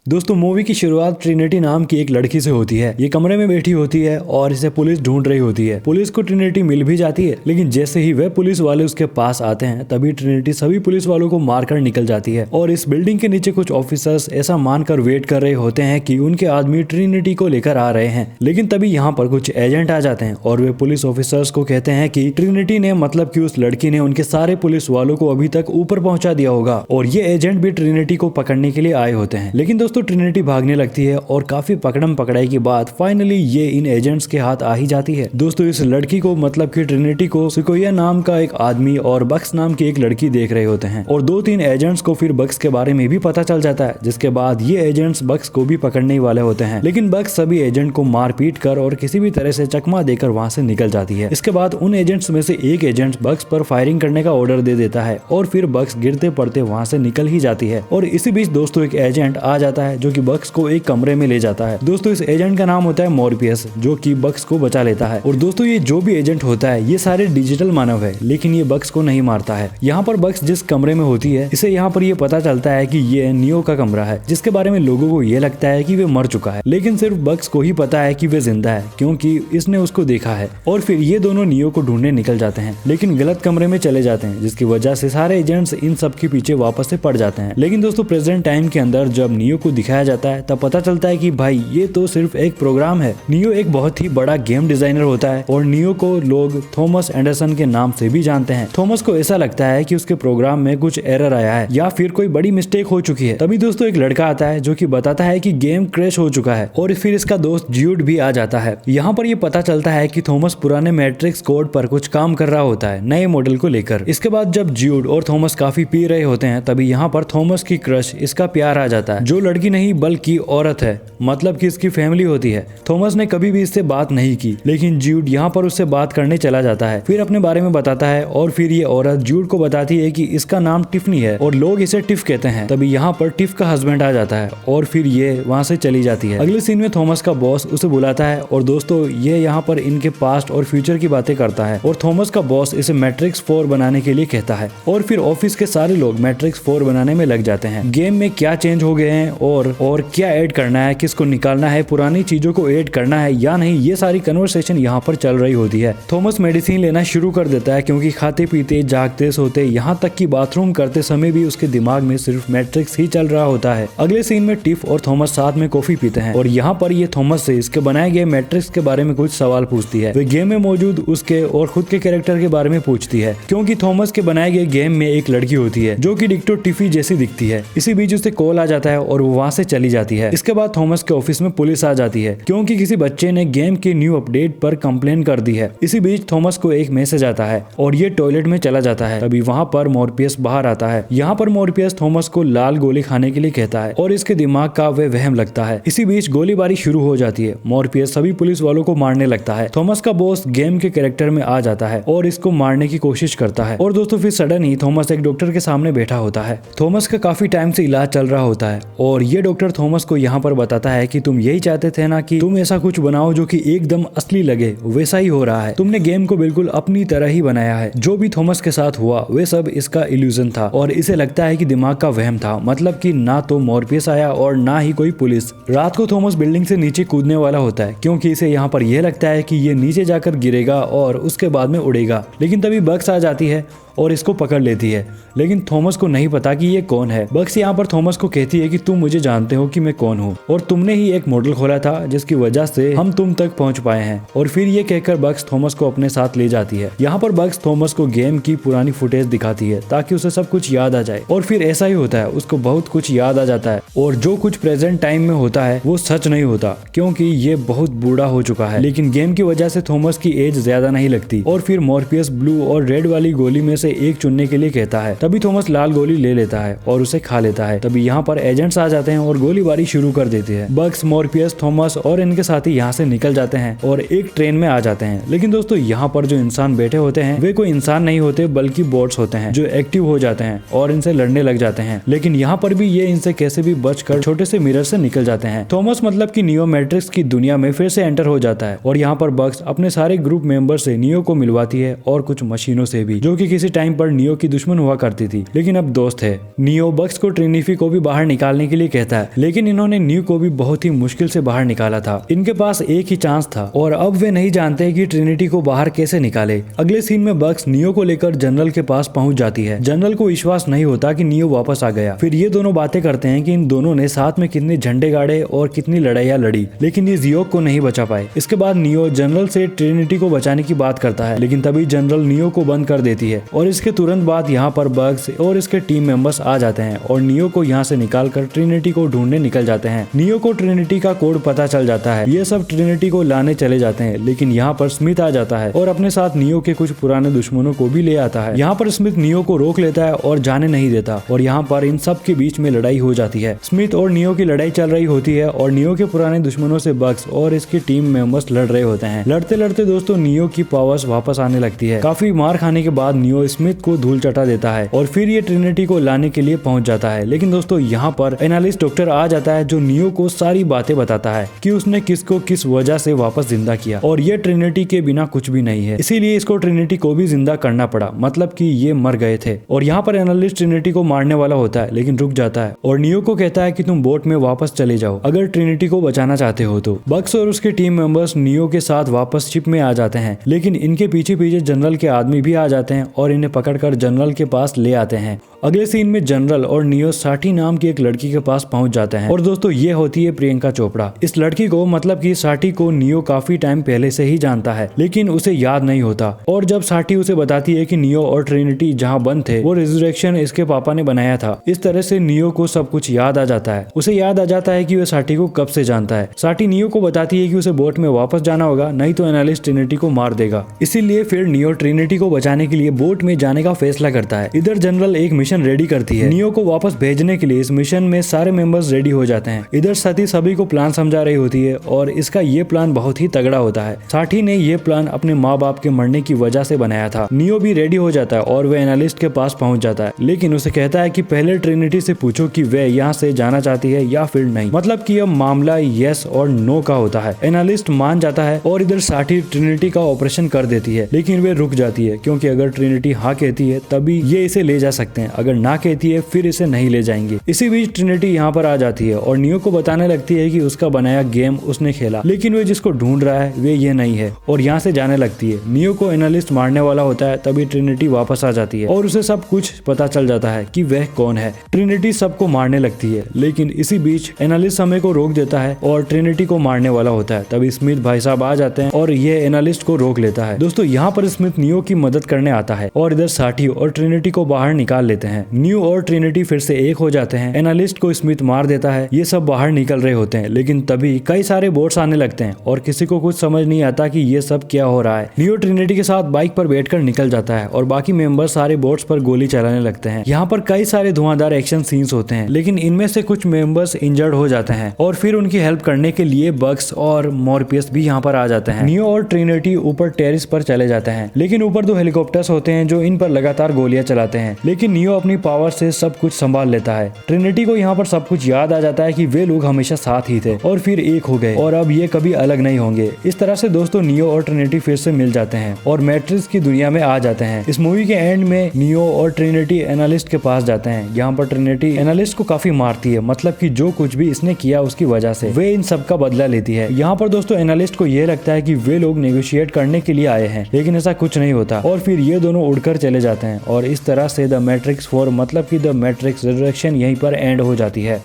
दोस्तों मूवी की शुरुआत ट्रिनिटी नाम की एक लड़की से होती है। ये कमरे में बैठी होती है और इसे पुलिस ढूंढ रही होती है। पुलिस को ट्रिनिटी मिल भी जाती है, लेकिन जैसे ही वह पुलिस वाले उसके पास आते हैं तभी ट्रिनिटी सभी पुलिस वालों को मारकर निकल जाती है। और इस बिल्डिंग के नीचे कुछ ऑफिसर्स ऐसा मानकर वेट कर रहे होते हैं कि उनके आदमी ट्रिनिटी को लेकर आ रहे हैं। लेकिन तभी यहाँ पर कुछ एजेंट आ जाते हैं और वे पुलिस ऑफिसर्स को कहते हैं कि ट्रिनिटी ने मतलब कि उस लड़की ने उनके सारे पुलिस वालों को अभी तक ऊपर पहुंचा दिया होगा। और ये एजेंट भी ट्रिनिटी को पकड़ने के लिए आए होते हैं। लेकिन दोस्तों ट्रिनिटी भागने लगती है और काफी पकड़म पकड़ाई के बाद फाइनली ये इन एजेंट्स के हाथ आ ही जाती है। दोस्तों इस लड़की को मतलब कि ट्रिनिटी को सिकोया नाम का एक आदमी और बक्स नाम की एक लड़की देख रहे होते हैं और 2-3 एजेंट्स को फिर बक्स के बारे में भी पता चल जाता है, जिसके बाद ये एजेंट्स बक्स को भी पकड़ने ही वाले होते हैं। लेकिन बक्स सभी एजेंट को मार पीट कर और किसी भी तरह से चकमा देकर वहां से निकल जाती है। इसके बाद उन एजेंट्स में से एक एजेंट बक्स पर फायरिंग करने का ऑर्डर दे देता है और फिर बक्स गिरते पड़ते वहां से निकल ही जाती है। और इसी बीच दोस्तों एक एजेंट आ जाता है जो कि बक्स को एक कमरे में ले जाता है। दोस्तों इस एजेंट का नाम होता है मॉर्फियस, जो कि बक्स को बचा लेता है। और दोस्तों ये जो भी एजेंट होता है ये सारे डिजिटल मानव है, लेकिन ये बक्स को नहीं मारता है। यहाँ पर बक्स जिस कमरे में होती है इसे यहाँ पर ये पता चलता है कि ये नियो का कमरा है, जिसके बारे में लोगों को ये लगता है कि वे मर चुका है, लेकिन सिर्फ बक्स को ही पता है कि वे जिंदा है क्योंकि इसने उसको देखा है। और फिर ये दोनों नियो को ढूंढने निकल जाते हैं, लेकिन गलत कमरे में चले जाते हैं, जिसकी वजह से सारे एजेंट्स इन सब के पीछे वापस से पड़ जाते हैं। लेकिन दोस्तों प्रेजेंट टाइम के अंदर जब नियो को दिखाया जाता है तब पता चलता है कि भाई ये तो सिर्फ एक प्रोग्राम है। नियो एक बहुत ही बड़ा गेम डिजाइनर होता है और नियो को लोग थॉमस एंडरसन के नाम से भी जानते हैं। थॉमस को ऐसा लगता है कि उसके प्रोग्राम में कुछ एरर आया है या फिर कोई बड़ी मिस्टेक हो चुकी है। तभी दोस्तों एक लड़का आता है जो कि बताता है कि गेम क्रैश हो चुका है और फिर इसका दोस्त ज्यूड भी आ जाता है। यहाँ पर ये पता चलता है कि थॉमस पुराने मैट्रिक्स कोड पर कुछ काम कर रहा होता है नए मॉडल को लेकर। इसके बाद जब ज्यूड और थॉमस काफी पी रहे होते हैं तभी यहाँ पर थॉमस की क्रश इसका प्यार आ जाता है, जो लड़की नहीं बल्कि औरत है, मतलब कि इसकी फैमिली होती है। थॉमस ने कभी भी इससे बात नहीं की, लेकिन ज्यूड यहाँ पर उससे बात करने चला जाता है, फिर अपने बारे में बताता है और फिर ये औरत ज्यूड को बताती है कि इसका नाम टिफनी है और लोग इसे टिफ कहते हैं। तभी यहाँ पर टिफ का हस्बैंड आ जाता है और फिर ये वहाँ से चली जाती है। अगले सीन में थॉमस का बॉस उसे बुलाता है और दोस्तों ये यहाँ पर इनके पास्ट और फ्यूचर की बातें करता है और थॉमस का बॉस इसे मैट्रिक्स 4 बनाने के लिए कहता है और फिर ऑफिस के सारे लोग मैट्रिक्स 4 बनाने में लग जाते हैं। गेम में क्या चेंज हो गए हैं और क्या ऐड करना है, किसको निकालना है, पुरानी चीजों को ऐड करना है या नहीं, ये सारी कन्वर्सेशन यहाँ पर चल रही होती है। थॉमस मेडिसिन लेना शुरू कर देता है क्योंकि खाते पीते जागते सोते यहाँ तक कि बाथरूम करते समय भी उसके दिमाग में सिर्फ मैट्रिक्स ही चल रहा होता है। अगले सीन में टिफ और थॉमस साथ में कॉफी पीते हैं और यहाँ पर ये थॉमस से इसके बनाए गए मैट्रिक्स के बारे में कुछ सवाल पूछती है। वे गेम में मौजूद उसके और खुद के कैरेक्टर के बारे में पूछती है क्योंकि थॉमस के बनाए गए गेम में एक लड़की होती है जो कि डिक्टो टिफी जैसी दिखती है। इसी बीच उसे कॉल आ जाता है और वो वहाँ से चली जाती है। इसके बाद थॉमस के ऑफिस में पुलिस आ जाती है क्योंकि किसी बच्चे ने गेम के न्यू अपडेट पर कंप्लेन कर दी है। इसी बीच थॉमस को एक मैसेज आता है और ये टॉयलेट में चला जाता है। तभी वहाँ पर मॉर्फियस बाहर आता है। यहाँ पर मॉर्फियस थॉमस को लाल गोली खाने के लिए कहता है और इसके दिमाग का वह वहम लगता है। इसी बीच गोलीबारी शुरू हो जाती है। मॉर्फियस सभी पुलिस वालों को मारने लगता है। थॉमस का बॉस गेम के कैरेक्टर में आ जाता है और इसको मारने की कोशिश करता है और दोस्तों फिर सडन ही थॉमस एक डॉक्टर के सामने बैठा होता है। थॉमस का काफी टाइम से इलाज चल रहा होता है और ये डॉक्टर थॉमस को यहाँ पर बताता है कि तुम यही चाहते थे ना कि तुम ऐसा कुछ बनाओ जो कि एकदम असली लगे, वैसा ही हो रहा है। तुमने गेम को बिल्कुल अपनी तरह ही बनाया है। जो भी थॉमस के साथ हुआ वे सब इसका इल्यूजन था और इसे लगता है कि दिमाग का वहम था, मतलब कि ना तो मॉर्फियस आया और ना ही कोई पुलिस। रात को थॉमस बिल्डिंग से नीचे कूदने वाला होता है क्योंकि इसे यहाँ पर यह लगता है कि ये नीचे जाकर गिरेगा और उसके बाद में उड़ेगा। लेकिन तभी बक्स आ जाती है और इसको पकड़ लेती है, लेकिन थॉमस को नहीं पता कि ये कौन है। बक्स यहाँ पर थॉमस को कहती है कि तुम मुझे जानते हो कि मैं कौन हूँ और तुमने ही एक मॉडल खोला था जिसकी वजह से हम तुम तक पहुँच पाए हैं। और फिर ये कहकर बक्स थॉमस को अपने साथ ले जाती है। यहाँ पर बक्स थॉमस को गेम की पुरानी फुटेज दिखाती है ताकि उसे सब कुछ याद आ जाए और फिर ऐसा ही होता है, उसको बहुत कुछ याद आ जाता है और जो कुछ प्रेजेंट टाइम में होता है वो सच नहीं होता क्योंकि ये बहुत बूढ़ा हो चुका है। लेकिन गेम की वजह से थॉमस की एज ज्यादा नहीं लगती और फिर मॉर्फियस ब्लू और रेड वाली गोली में से एक चुनने के लिए कहता है। तभी थॉमस लाल गोली ले लेता है और उसे खा लेता है। तभी यहाँ पर एजेंट्स आ जाते हैं और गोलीबारी शुरू कर देते हैं। बक्स, मॉर्फियस, थॉमस और इनके साथी यहाँ से निकल जाते हैं और एक ट्रेन में आ जाते हैं। लेकिन दोस्तों यहाँ पर जो इंसान बैठे होते हैं वे कोई इंसान नहीं होते बल्कि बोट्स होते हैं जो एक्टिव हो जाते हैं और इनसे लड़ने लग जाते हैं। लेकिन यहाँ पर भी ये इनसे कैसे भी बचकर छोटे से मिरर से निकल जाते हैं। थॉमस मतलब कि नियो मैट्रिक्स की दुनिया में फिर से एंटर हो जाता है और यहाँ पर बक्स अपने सारे ग्रुप मेंबर से नियो को मिलवाती है और कुछ मशीनों से भी, जो कि किसी टाइम पर नियो की दुश्मन हुआ करती थी लेकिन अब दोस्त है। नियो बक्स को ट्रिनिफी को भी बाहर निकालने के लिए कहता है, लेकिन इन्होंने नियो को भी बहुत ही मुश्किल से बाहर निकाला था। इनके पास एक ही चांस था और अब वे नहीं जानते कि ट्रिनिटी को बाहर कैसे निकाले। अगले सीन में बग्स नियो को लेकर जनरल के पास पहुंच जाती है। जनरल को विश्वास नहीं होता कि नियो वापस आ गया। फिर ये दोनों बातें करते हैं कि इन दोनों ने साथ में कितने झंडे गाड़े और कितनी लड़ाइयाँ लड़ी, लेकिन ये जियोक को नहीं बचा पाए। इसके बाद नियो जनरल से ट्रिनिटी को बचाने की बात करता है, लेकिन तभी जनरल नियो को बंद कर देती है और इसके तुरंत बाद यहाँ पर बग्स और इसके टीम मेंबर्स आ जाते हैं और नियो को यहाँ से निकालकर ट्रिनिटी को ढूंढने निकल जाते हैं। नियो को ट्रिनिटी का कोड पता चल जाता है। ये सब ट्रिनिटी को लाने चले जाते हैं, लेकिन यहाँ पर स्मिथ आ जाता है और अपने साथ नियो के कुछ पुराने दुश्मनों को भी ले आता है। यहाँ पर स्मिथ नियो को रोक लेता है और जाने नहीं देता और यहाँ पर इन सब के बीच में लड़ाई हो जाती है। स्मिथ और नियो की लड़ाई चल रही होती है और नियो के पुराने दुश्मनों से बग्स और इसके टीम मेंबर्स लड़ रहे होते हैं। लड़ते लड़ते दोस्तों नियो की पावर्स वापस आने लगती है। काफी मार खाने के बाद नियो स्मिथ को धूल चटा देता है और फिर ये ट्रिनिटी को लाने के लिए पहुंच जाता है। लेकिन दोस्तों यहाँ पर एनालिस्ट डॉक्टर आ जाता है जो नियो को सारी बातें बताता है कि उसने किसको किस वजह से वापस जिंदा किया और ये ट्रिनिटी के बिना कुछ भी नहीं है, इसीलिए इसको ट्रिनिटी को भी जिंदा करना पड़ा, मतलब कि ये मर गए थे। और यहाँ पर एनालिस्ट ट्रिनिटी को मारने वाला होता है, लेकिन रुक जाता है और नियो को कहता है कि तुम बोट में वापस चले जाओ अगर ट्रिनिटी को बचाना चाहते हो तो। बग्स और उसके टीम मेंबर्स नियो के साथ वापस शिप में आ जाते हैं, लेकिन इनके पीछे पीछे जनरल के आदमी भी आ जाते हैं और इन्हें पकड़कर जनरल के पास ले आते हैं। अगले सीन में जनरल और नियो साठी नाम की एक लड़की के पास पहुंच जाते हैं और दोस्तों ये होती है प्रियंका चोपड़ा। इस लड़की को मतलब कि साठी को नियो काफी टाइम पहले से ही जानता है, लेकिन उसे याद नहीं होता। और जब साठी उसे बताती है कि नियो और ट्रिनिटी जहां बंद थे वो रिजरेक्शन इसके पापा ने बनाया था, इस तरह से नियो को सब कुछ याद आ जाता है। उसे याद आ जाता है कि वह साठी को कब से जानता है। साठी नियो को बताती है कि उसे बोट में वापस जाना होगा, नहीं तो एनालिस्ट ट्रिनिटी को मार देगा। इसीलिए फिर नियो ट्रिनिटी को बचाने के लिए बोट में जाने का फैसला करता है। इधर जनरल एक मिशन रेडी करती है नियो को वापस भेजने के लिए। इस मिशन में सारे मेंबर्स रेडी हो जाते हैं। इधर सती सभी को प्लान समझा रही होती है और इसका ये प्लान बहुत ही तगड़ा होता है। साठी ने ये प्लान अपने माँ बाप के मरने की वजह से बनाया था। नियो भी रेडी हो जाता है और वह एनालिस्ट के पास पहुंच जाता है, लेकिन उसे कहता है कि पहले ट्रिनिटी से पूछो कि वह यहाँ से जाना चाहती है या फिर नहीं, मतलब कि अब मामला यस और नो का होता है। एनालिस्ट मान जाता है और इधर साठी ट्रिनिटी का ऑपरेशन कर देती है, लेकिन वे रुक जाती है क्योंकि अगर ट्रिनिटी हाँ कहती है तभी ये इसे ले जा सकते हैं, अगर ना कहती है फिर इसे नहीं ले जाएंगे। इसी बीच ट्रिनिटी यहाँ पर आ जाती है और नियो को बताने लगती है कि उसका बनाया गेम उसने खेला, लेकिन वे जिसको ढूंढ रहा है वे ये नहीं है और यहाँ से जाने लगती है। नियो को एनालिस्ट मारने वाला होता है, तभी ट्रिनिटी वापस आ जाती है और उसे सब कुछ पता चल जाता है कि वह कौन है। ट्रिनिटी सबको मारने लगती है, लेकिन इसी बीच एनालिस्ट समय को रोक देता है और ट्रिनिटी को मारने वाला होता है। तभी स्मिथ भाई साहब आ जाते हैं और ये एनालिस्ट को रोक लेता है। दोस्तों यहाँ पर स्मिथ नियो की मदद करने आता है और इधर साठी और ट्रिनिटी को बाहर निकाल लेते हैं। नियो और ट्रिनिटी फिर से एक हो जाते हैं। एनालिस्ट को स्मिथ मार देता है। ये सब बाहर निकल रहे होते हैं, लेकिन तभी कई सारे बोट्स आने लगते हैं और किसी को कुछ समझ नहीं आता कि ये सब क्या हो रहा है। नियो ट्रिनिटी के साथ बाइक पर बैठकर निकल जाता है और बाकी मेंबर सारे बोट्स पर गोली चलाने लगते हैं। यहाँ पर कई सारे धुआंधार एक्शन सीन्स होते हैं, लेकिन इनमें से कुछ मेंबर्स इंजर्ड हो जाते हैं और फिर उनकी हेल्प करने के लिए बग्स और मॉर्फियस भी यहाँ पर आ जाते हैं। नियो और ट्रिनिटी ऊपर टेरिस पर चले जाते हैं, लेकिन ऊपर 2 हेलीकॉप्टर्स होते हैं जो इन पर लगातार गोलियां चलाते हैं, लेकिन नियो अपनी पावर से सब कुछ संभाल लेता है। ट्रिनिटी को यहाँ पर सब कुछ याद आ जाता है कि वे लोग हमेशा साथ ही थे और फिर एक हो गए और अब ये कभी अलग नहीं होंगे। इस तरह से दोस्तों नियो और ट्रिनिटी फिर से मिल जाते हैं और मैट्रिक्स की दुनिया में आ जाते हैं। इस मूवी के एंड में नियो और ट्रिनिटी एनालिस्ट के पास जाते हैं। यहाँ पर ट्रिनिटी एनालिस्ट को काफी मारती है, मतलब कि जो कुछ भी इसने किया उसकी वजह से वे इन सब का बदला लेती है। यहाँ पर दोस्तों एनालिस्ट को यह लगता है कि वे लोग नेगोशिएट करने के लिए आए हैं, लेकिन ऐसा कुछ नहीं होता और फिर ये दोनों उड़कर चले जाते हैं और इस तरह से द मैट्रिक्स 4 मतलब कि द मैट्रिक्स रिजरेक्शन यहीं पर एंड हो जाती है।